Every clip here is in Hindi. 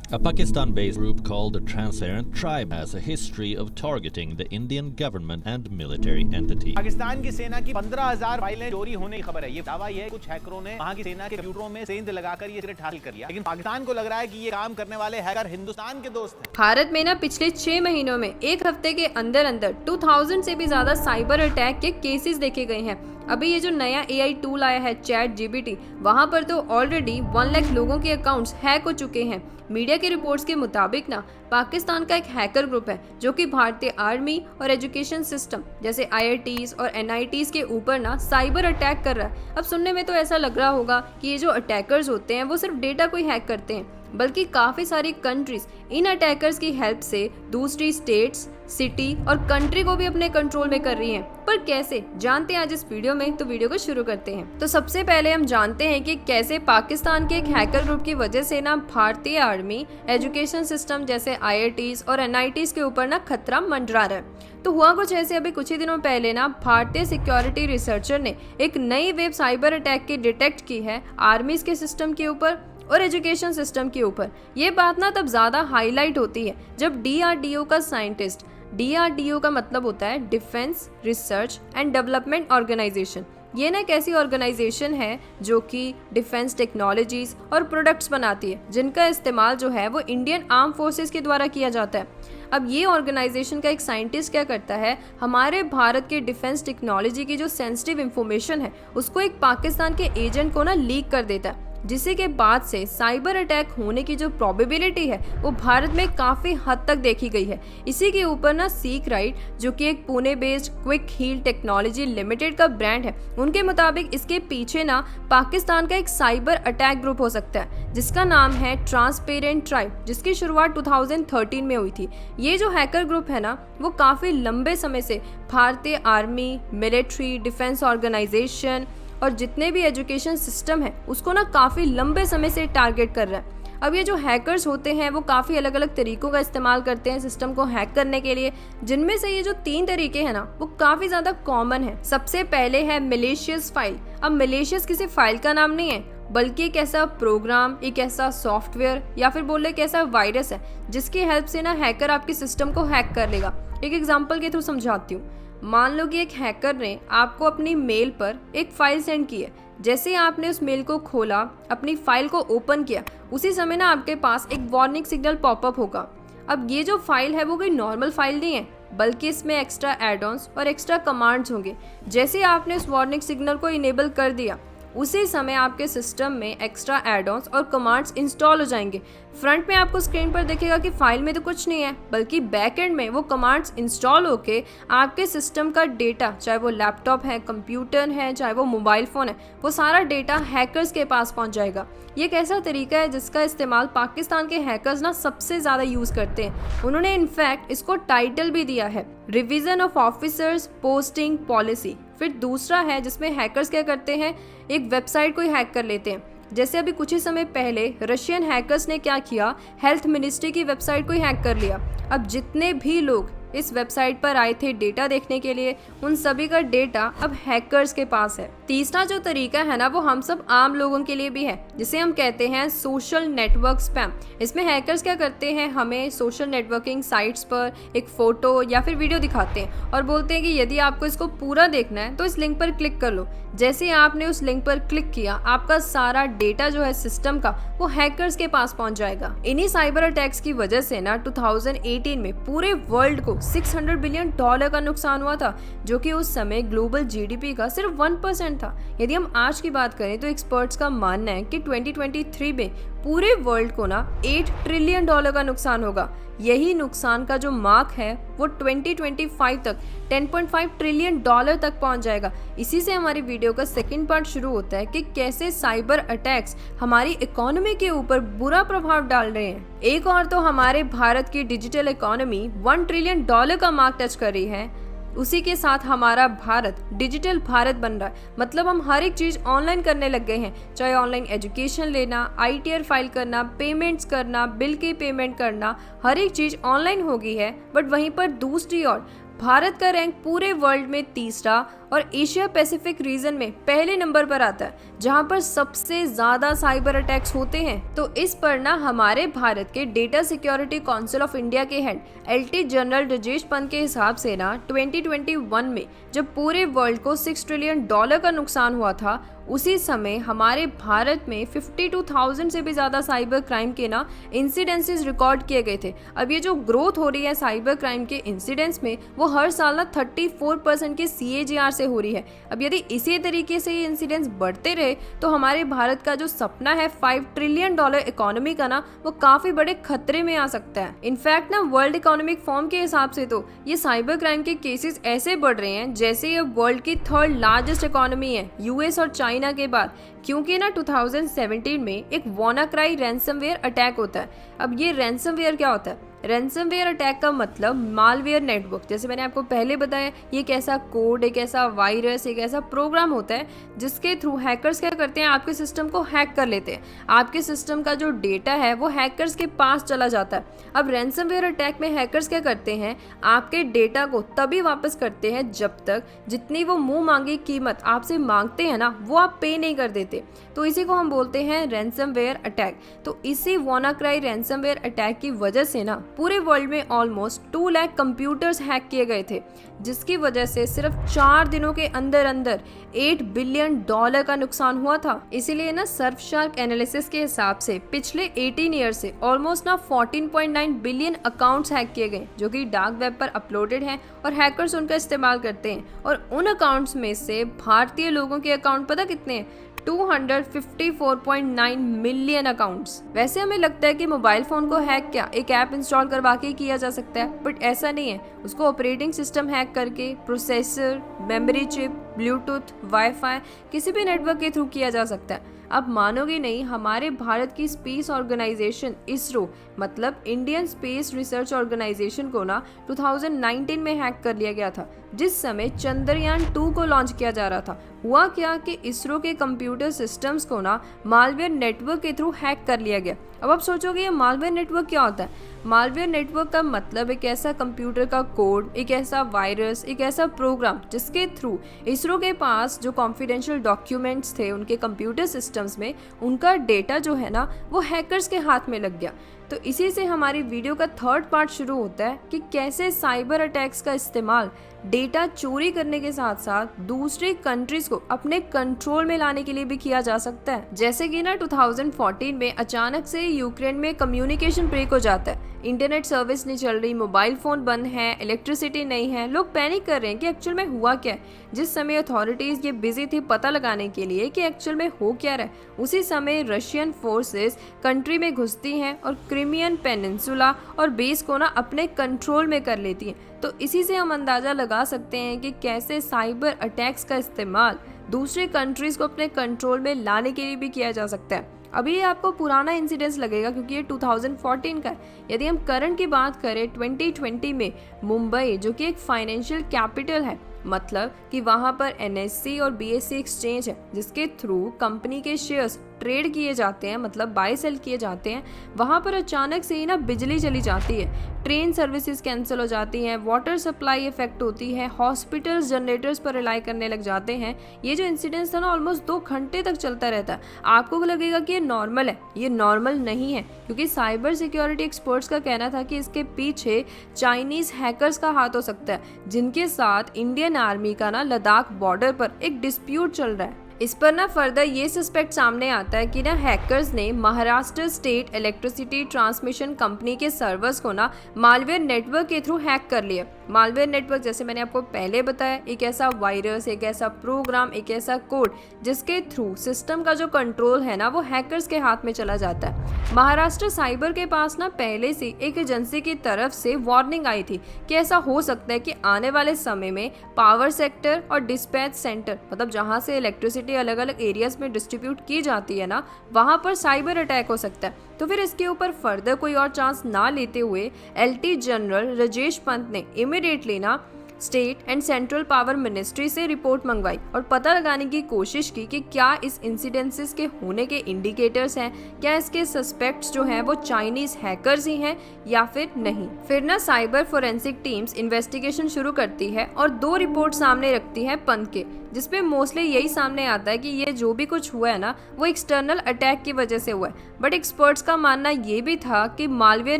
A Pakistan-based group called the Transparent Tribe has a history of targeting the Indian government and military entities. Pakistan की सेना की 15,000 फाइलें चोरी होने की खबर है। ये दावा ये है कुछ हैकरों ने वहां की सेना के कंप्यूटरों में सेंध लगाकर ये सिगरेट हासिल कर लिया। लेकिन पाकिस्तान को लग रहा है कि ये काम करने वाले हैकर हिंदुस्तान के दोस्त हैं। भारत में ना पिछले 6 महीनों में एक हफ्ते के अंदर अंदर 2000 से भी ज्यादा साइबर अटैक के केसेस देखे गए हैं। अभी ये जो नया AI टूल आया है ChatGPT, वहां पर तो ऑलरेडी 1 लाख लोगों के अकाउंट्स हैक हो चुके हैं। मीडिया की रिपोर्ट्स के मुताबिक ना पाकिस्तान का एक हैकर ग्रुप है जो कि भारतीय आर्मी और एजुकेशन सिस्टम जैसे IITs और NITs के ऊपर ना साइबर अटैक कर रहा है। अब सुनने में तो ऐसा लग रहा होगा कि ये जो अटैकर्स होते हैं वो सिर्फ डेटा को ही हैक करते हैं, बल्कि काफी सारी कंट्रीज इन अटैकर्स की हेल्प से दूसरी स्टेट्स, सिटी और कंट्री को भी अपने कंट्रोल में कर रही हैं। पर कैसे, जानते हैं आज इस वीडियो में, तो वीडियो को शुरू करते हैं। तो सबसे पहले हम जानते हैं कि कैसे पाकिस्तान के एक हैकर ग्रुप की वजह से ना भारतीय आर्मी, एजुकेशन सिस्टम जैसे IITs और NITs के ऊपर ना खतरा मंडरा रहा है। तो हुआ कुछ ऐसे, अभी कुछ ही दिनों पहले ना भारतीय सिक्योरिटी रिसर्चर ने एक नई वेब साइबर अटैक की डिटेक्ट की है आर्मीज के सिस्टम के ऊपर और एजुकेशन सिस्टम के ऊपर। ये बात ना तब ज़्यादा हाईलाइट होती है जब DRDO का साइंटिस्ट, DRDO का मतलब होता है defence research and development organisation. ये ना एक ऐसी ऑर्गेनाइजेशन है जो कि डिफेंस टेक्नोलॉजीज और प्रोडक्ट्स बनाती है जिनका इस्तेमाल जो है वो इंडियन आर्म फोर्सेस के द्वारा किया जाता है। अब ये ऑर्गेनाइजेशन का एक साइंटिस्ट क्या करता है, हमारे भारत के डिफेंस टेक्नोलॉजी की जो सेंसिटिव इंफॉर्मेशन है उसको एक पाकिस्तान के एजेंट को ना लीक कर देता है, जिससे के बाद से साइबर अटैक होने की जो प्रोबेबिलिटी है वो भारत में काफ़ी हद तक देखी गई है। इसी के ऊपर ना सीक राइट, जो कि एक Pune based quick heal technology limited का ब्रांड है, उनके मुताबिक इसके पीछे ना पाकिस्तान का एक साइबर अटैक ग्रुप हो सकता है जिसका नाम है ट्रांसपेरेंट ट्राइब, जिसकी शुरुआत 2013 में हुई थी। ये जो हैकर ग्रुप है ना वो काफ़ी लंबे समय से भारतीय आर्मी, मिलिट्री, डिफेंस ऑर्गेनाइजेशन और जितने भी एजुकेशन सिस्टम है उसको ना काफ़ी लंबे समय से टारगेट कर रहा है। अब ये जो हैकर्स होते हैं वो काफ़ी अलग अलग तरीकों का इस्तेमाल करते हैं सिस्टम को हैक करने के लिए, जिनमें से ये जो 3 तरीके हैं ना वो काफ़ी ज़्यादा कॉमन है। सबसे पहले है मलेशियस फाइल। अब मलेशियस किसी फाइल का नाम नहीं है, बल्कि एक ऐसा प्रोग्राम, एक ऐसा सॉफ्टवेयर या फिर बोले एक ऐसा वायरस है जिसकी हेल्प से ना हैकर आपके सिस्टम को हैक कर लेगा। एक एग्जाम्पल के थ्रू समझाती हूँ। मान लो कि एक हैकर ने आपको अपनी मेल पर एक फाइल सेंड की है। जैसे ही आपने उस मेल को खोला, अपनी फाइल को ओपन किया, उसी समय ना आपके पास एक वार्निंग सिग्नल पॉपअप होगा। अब ये जो फाइल है वो कोई नॉर्मल फाइल नहीं है, बल्कि इसमें एक्स्ट्रा एड-ऑन्स और एक्स्ट्रा कमांड्स होंगे। जैसे आपने उस वार्निंग सिग्नल को इनेबल कर दिया, उसी समय आपके सिस्टम में एक्स्ट्रा एड-ऑन्स और कमांड्स इंस्टॉल हो जाएंगे। फ्रंट में आपको स्क्रीन पर दिखेगा कि फाइल में तो कुछ नहीं है, बल्कि बैक एंड में वो कमांड्स इंस्टॉल होके आपके सिस्टम का डेटा, चाहे वो लैपटॉप है, कंप्यूटर है, चाहे वो मोबाइल फ़ोन है, वो सारा डेटा हैकर्स के पास पहुंच जाएगा। ये एक ऐसा तरीका है जिसका इस्तेमाल पाकिस्तान के हैकर्स ना सबसे ज़्यादा यूज़ करते हैं। उन्होंने इनफैक्ट इसको टाइटल भी दिया है, revision of officers posting policy. फिर दूसरा है जिसमें हैकर्स क्या करते हैं, एक वेबसाइट को ही हैक कर लेते हैं। जैसे अभी कुछ ही समय पहले रशियन हैकर्स ने क्या किया, हेल्थ मिनिस्ट्री की वेबसाइट को ही हैक कर लिया। अब जितने भी लोग इस वेबसाइट पर आए थे डेटा देखने के लिए, उन सभी का डेटा अब हैकर्स के पास है। तीसरा जो तरीका है ना वो हम सब आम लोगों के लिए भी है, जिसे हम कहते हैं सोशल नेटवर्क स्पैम। इसमें हैकर्स क्या करते हैं, हमें सोशल नेटवर्किंग साइट्स पर एक फोटो या फिर वीडियो दिखाते हैं और बोलते हैं कि यदि आपको इसको पूरा देखना है तो इस लिंक पर क्लिक कर लो। जैसे आपने उस लिंक पर क्लिक किया, आपका सारा डेटा जो है सिस्टम का वो हैकर्स के पास पहुंच जाएगा। इन्हीं साइबर अटैक्स की वजह से ना 2018 में पूरे वर्ल्ड को $600 बिलियन का नुकसान हुआ था, जो कि उस समय ग्लोबल GDP का सिर्फ 1% था। यदि हम आज की बात करें तो एक्सपर्ट्स का मानना है कि 2023 में पूरे वर्ल्ड को ना $8 ट्रिलियन का नुकसान होगा। यही नुकसान का जो मार्क है वो 2025 तक $10.5 ट्रिलियन तक पहुंच जाएगा। इसी से हमारी वीडियो का सेकंड पार्ट शुरू होता है कि कैसे साइबर अटैक्स हमारी इकोनॉमी के ऊपर बुरा प्रभाव डाल रहे हैं। एक और तो हमारे भारत की डिजिटल इकोनॉमी $1 ट्रिलियन का मार्क टच कर रही है। उसी के साथ हमारा भारत डिजिटल भारत बन रहा है, मतलब हम हर एक चीज़ ऑनलाइन करने लग गए हैं। चाहे ऑनलाइन एजुकेशन लेना, ITR फाइल करना, पेमेंट्स करना, बिल की पेमेंट करना, हर एक चीज़ ऑनलाइन हो गई है। बट वहीं पर दूसरी ओर भारत का रैंक पूरे वर्ल्ड में तीसरा और एशिया पैसिफिक रीजन में पहले नंबर पर आता है, जहां पर सबसे ज्यादा साइबर अटैक्स होते हैं। तो इस पर ना हमारे भारत के data security council of India के head LT general Rajesh Pant के हिसाब से ना 2021 में जब पूरे वर्ल्ड को $6 ट्रिलियन का नुकसान हुआ था, उसी समय हमारे भारत में 52,000 से भी ज़्यादा साइबर क्राइम के ना इंसिडेंसेस रिकॉर्ड किए गए थे। अब ये जो ग्रोथ हो रही है साइबर क्राइम के इंसिडेंट्स में, वो हर साल ना 34% के CAGR से हो रही है। अब यदि इसी तरीके से ये इंसिडेंट्स बढ़ते रहे तो हमारे भारत का जो सपना है $5 ट्रिलियन इकोनॉमी का ना, वो काफ़ी बड़े खतरे में आ सकता है। इनफैक्ट ना वर्ल्ड इकोनॉमिक फोरम के हिसाब से तो ये साइबर क्राइम के केसेस ऐसे बढ़ रहे हैं जैसे ये वर्ल्ड की 3rd लार्जेस्ट इकोनॉमी है US और चाइना के बाद, क्योंकि ना 2017 में एक WannaCry रैंसमवेयर अटैक होता है। अब ये रैंसमवेयर क्या होता है? रैंसमवेयर अटैक का मतलब मालवेयर नेटवर्क। जैसे मैंने आपको पहले बताया, ये एक ऐसा कोड, एक ऐसा वायरस, एक ऐसा प्रोग्राम होता है जिसके थ्रू हैकर्स क्या करते हैं, आपके सिस्टम को हैक कर लेते हैं। आपके सिस्टम का जो डेटा है वो हैकर्स के पास चला जाता है। अब रैंसमवेयर अटैक में हैकर्स क्या करते हैं, आपके डेटा को तभी वापस करते हैं जब तक जितनी वो मुंह मांगी कीमत आपसे मांगते हैं ना, वो आप पे नहीं कर देते। तो इसी को हम बोलते हैं रैंसमवेयर अटैक। तो इसी WannaCry रैंसमवेयर अटैक की वजह से ना पूरे वर्ल्ड में ऑलमोस्ट 2 लाख कंप्यूटर्स हैक किए गए थे, जिसकी वजह से सिर्फ 4 दिनों के अंदर अंदर $8 बिलियन का नुकसान हुआ था। इसीलिए ना सर्फशार्क एनालिसिस के हिसाब से पिछले 18 ईयर से ऑलमोस्ट ना 14.9 बिलियन अकाउंट्स हैक किए गए, जो कि डार्क वेब पर अपलोडेड हैं और हैकर्स उनका इस्तेमाल करते हैं। और उन अकाउंट्स में से भारतीय लोगों के अकाउंट पता कितने हैं? 254.9 मिलियन अकाउंट्स। वैसे हमें लगता है कि मोबाइल फोन को हैक क्या एक ऐप इंस्टॉल करवा के ही किया जा सकता है, बट ऐसा नहीं है। उसको ऑपरेटिंग सिस्टम हैक करके processor, memory chip, Bluetooth, wifi किसी भी नेटवर्क के थ्रू किया जा सकता है। अब मानोगे नहीं, हमारे भारत की स्पेस ऑर्गेनाइजेशन इसरो मतलब इंडियन स्पेस रिसर्च ऑर्गेनाइजेशन को ना 2019 में हैक कर लिया गया था, जिस समय चंद्रयान 2 को लॉन्च किया जा रहा था। हुआ क्या कि इसरो के कंप्यूटर सिस्टम्स को ना मालवेयर नेटवर्क के थ्रू हैक कर लिया गया। अब आप सोचोगे ये मालवेयर नेटवर्क क्या होता है? मालवेयर नेटवर्क का मतलब एक ऐसा कंप्यूटर का कोड, एक ऐसा वायरस, एक ऐसा प्रोग्राम जिसके थ्रू इसरो के पास जो कॉन्फिडेंशियल डॉक्यूमेंट्स थे उनके कंप्यूटर सिस्टम्स में, उनका डेटा जो है ना वो हैकर्स के हाथ में लग गया। तो इसी से हमारी वीडियो का 3rd पार्ट शुरू होता है कि कैसे साइबर अटैक्स का इस्तेमाल डेटा चोरी करने के साथ साथ दूसरी कंट्रीज को अपने कंट्रोल में लाने के लिए भी किया जा सकता है। जैसे कि ना 2014 में अचानक से यूक्रेन में कम्युनिकेशन ब्रेक हो जाता है, इंटरनेट सर्विस नहीं चल रही, मोबाइल फोन बंद है, इलेक्ट्रिसिटी नहीं है। लोग पैनिक कर रहे हैं कि एक्चुअल में हुआ क्या है। जिस समय अथॉरिटीज ये बिजी थी पता लगाने के लिए कि एक्चुअल में हो क्या रहा है, उसी समय रशियन फोर्सेस कंट्री में घुसती हैं और क्रिमियन पेनिनसुला और बेस को ना अपने कंट्रोल में कर लेती हैं। तो इसी से हम अंदाजा लगा सकते हैं कि कैसे साइबर अटैक्स का इस्तेमाल दूसरे कंट्रीज को अपने कंट्रोल में लाने के लिए भी किया जा सकता है। अभी ये आपको पुराना इंसिडेंस लगेगा क्योंकि ये 2014 का है। यदि हम करंट की बात करें 2020 में मुंबई, जो कि एक फाइनेंशियल कैपिटल है, मतलब कि वहाँ पर NSE और BSE एक्सचेंज है जिसके थ्रू कंपनी के शेयर्स ट्रेड किए जाते हैं, मतलब बाय सेल किए जाते हैं। वहाँ पर अचानक से ही ना बिजली चली जाती है, ट्रेन सर्विसेज कैंसिल हो जाती हैं, वाटर सप्लाई इफेक्ट होती है, हॉस्पिटल्स जनरेटर्स पर रिलाई करने लग जाते हैं। ये जो इंसिडेंस था ना ऑलमोस्ट 2 घंटे तक चलता रहता है। आपको लगेगा कि ये नॉर्मल है, ये नॉर्मल नहीं है, क्योंकि साइबर सिक्योरिटी एक्सपर्ट्स का कहना था कि इसके पीछे चाइनीज हैकर्स का हाथ हो सकता है, जिनके साथ इंडियन आर्मी का ना लद्दाख बॉर्डर पर एक डिस्प्यूट चल रहा है। इस पर ना फर्दर ये सस्पेक्ट सामने आता है कि ना हैकर्स ने Maharashtra state electricity transmission company के सर्वर्स को ना मालवेयर नेटवर्क के थ्रू हैक कर लिया। मालवेयर नेटवर्क जैसे मैंने आपको पहले बताया, एक ऐसा वायरस, एक ऐसा प्रोग्राम, एक ऐसा कोड जिसके थ्रू सिस्टम का जो कंट्रोल है ना वो हैकर्स के हाथ में चला जाता है। महाराष्ट्र साइबर के पास ना पहले से एक एजेंसी की तरफ से वार्निंग आई थी कि ऐसा हो सकता है कि आने वाले समय में पावर सेक्टर और डिस्पैच सेंटर, मतलब जहाँ से इलेक्ट्रिसिटी अलग अलग एरियाज में डिस्ट्रीब्यूट की जाती है ना, वहां पर साइबर अटैक हो सकता है। तो फिर इसके ऊपर फर्दर कोई और चांस ना लेते हुए LT जनरल राजेश पंत ने इमीडिएटली ना state and central power ministry से रिपोर्ट मंगवाई और पता लगाने की कोशिश की कि क्या इस इंसिडेंसेस के होने के इंडिकेटर्स हैं, क्या इसके सस्पेक्ट्स जो हैं वो चाइनीज हैकर्स ही हैं या फिर नहीं। फिर ना साइबर फोरेंसिक टीम्स इन्वेस्टिगेशन शुरू करती है और 2 रिपोर्ट सामने रखती है पंत के, जिसपे मोस्टली यही सामने आता है कि ये जो भी कुछ हुआ है ना वो एक्सटर्नल अटैक की वजह से हुआ है। बट एक्सपर्ट्स का मानना ये भी था कि मालवेयर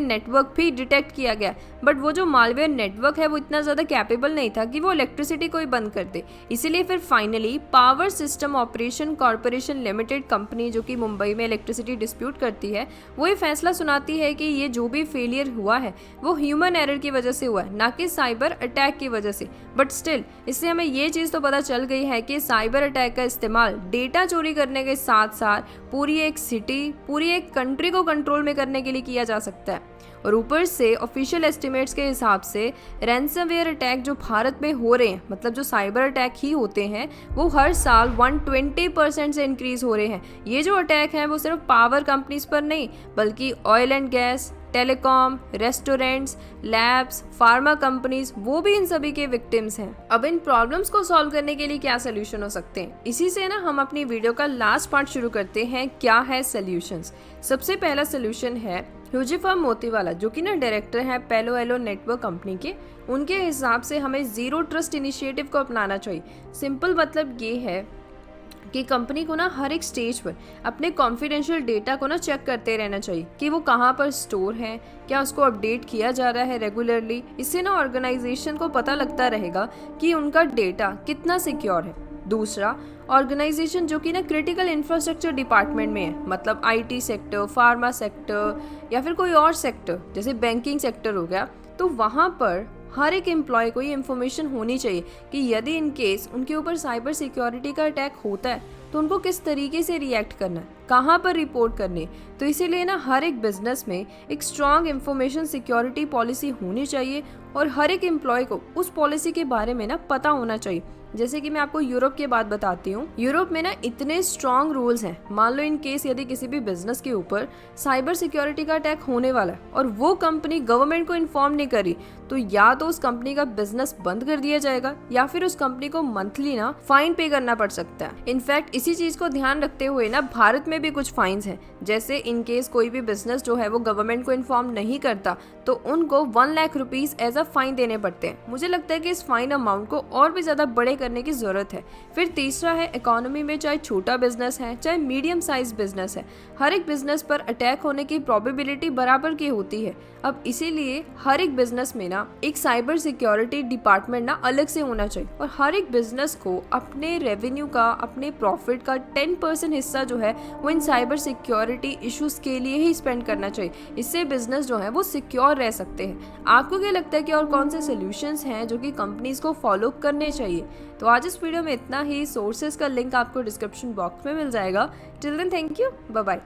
नेटवर्क भी डिटेक्ट किया गया, बट वो जो मालवेयर नेटवर्क है वो इतना ज़्यादा कैपेबल नहीं था कि वो इलेक्ट्रिसिटी को ही बंद कर दे। इसीलिए फिर finally power system operation corporation limited company, जो कि मुंबई में इलेक्ट्रिसिटी डिस्प्यूट करती है, वो ये फैसला सुनाती है कि ये जो भी फेलियर हुआ है वो ह्यूमन एरर की वजह से हुआ है, ना कि साइबर अटैक की वजह से। बट स्टिल इससे हमें ये चीज़ तो पता चल गई है कि साइबर अटैक का इस्तेमाल डेटा चोरी करने के साथ साथ पूरी एक सिटी, पूरी एक कंट्री को कंट्रोल में करने के लिए किया जा सकता है। और ऊपर से ऑफिशियल एस्टिमेट्स के हिसाब से रैंसमवेयर अटैक जो भारत में हो रहे हैं, मतलब जो साइबर अटैक ही होते हैं, वो हर साल 120% से इंक्रीज हो रहे हैं। ये जो अटैक हैं वो सिर्फ पावर कंपनीज पर नहीं बल्कि oil and gas, telecom, restaurants, labs, pharma companies, वो भी इन सभी के विक्टिम्स हैं। अब इन प्रॉब्लम्स को सॉल्व करने के लिए क्या सोल्यूशन हो सकते हैं, इसी से ना हम अपनी वीडियो का लास्ट पार्ट शुरू करते हैं। क्या है सोल्यूशंस? सबसे पहला सोल्यूशन है ह्यूजिफर्म मोतीवाला, जो कि ना डायरेक्टर हैं पेलो एलो नेटवर्क कंपनी के। उनके हिसाब से हमें जीरो ट्रस्ट इनिशिएटिव को अपनाना चाहिए। सिंपल मतलब ये है कि कंपनी को ना हर एक स्टेज पर अपने कॉन्फिडेंशियल डेटा को ना चेक करते रहना चाहिए कि वो कहाँ पर स्टोर है, क्या उसको अपडेट किया जा रहा है रेगुलरली। इससे ना ऑर्गेनाइजेशन को पता लगता रहेगा कि उनका डेटा कितना सिक्योर है। दूसरा, ऑर्गेनाइजेशन जो कि ना क्रिटिकल इंफ्रास्ट्रक्चर डिपार्टमेंट में है, मतलब आईटी सेक्टर, फार्मा सेक्टर या फिर कोई और सेक्टर जैसे बैंकिंग सेक्टर हो गया, तो वहाँ पर हर एक एम्प्लॉय को ये इन्फॉर्मेशन होनी चाहिए कि यदि इन केस उनके ऊपर साइबर सिक्योरिटी का अटैक होता है तो उनको किस तरीके से रिएक्ट करना है, कहाँ पर रिपोर्ट करनी है। तो इसीलिए ना हर एक बिजनेस में एक स्ट्रॉन्ग इंफॉर्मेशन सिक्योरिटी पॉलिसी होनी चाहिए और हर एक एम्प्लॉय को उस पॉलिसी के बारे में ना पता होना चाहिए। जैसे कि मैं आपको यूरोप की बात बताती हूँ। यूरोप में ना इतने स्ट्रॉन्ग रूल्स हैं, मान लो इन केस यदि किसी भी बिजनेस के ऊपर साइबर सिक्योरिटी का अटैक होने वाला है और वो कंपनी गवर्नमेंट को इन्फॉर्म नहीं करी, तो या तो उस कंपनी का बिजनेस बंद कर दिया जाएगा या फिर उस कंपनी को मंथली ना फाइन पे करना पड़ सकता है। इनफैक्ट इसी चीज को ध्यान रखते हुए ना भारत में भी कुछ फाइन्स हैं। जैसे इन केस कोई भी बिजनेस जो है वो गवर्नमेंट को इन्फॉर्म नहीं करता तो उनको 1 lakh rupees as a fine देने पड़ते हैं। मुझे लगता है कि इस फाइन अमाउंट को और भी ज्यादा बड़े करने की जरूरत है। फिर तीसरा है, इकोनॉमी में चाहे छोटा बिजनेस है चाहे मीडियम साइज बिजनेस है, हर एक बिजनेस पर अटैक होने की प्रोबेबिलिटी बराबर की होती है। अब इसीलिए हर एक बिजनेस में ना एक साइबर सिक्योरिटी डिपार्टमेंट ना अलग से होना चाहिए और हर एक बिजनेस को अपने रेवेन्यू का, अपने प्रॉफिट का 10% हिस्सा जो है वो इन साइबर सिक्योरिटी इश्यूज के लिए ही स्पेंड करना चाहिए। इससे बिजनेस जो है वो सिक्योर रह सकते हैं। आपको क्या लगता है कि और कौन से सोल्यूशंस हैं जो कि कंपनीज को फॉलो करने चाहिए? तो आज इस वीडियो में इतना ही। सोर्सेज का लिंक आपको डिस्क्रिप्शन बॉक्स में मिल जाएगा। Till then thank you, bye bye.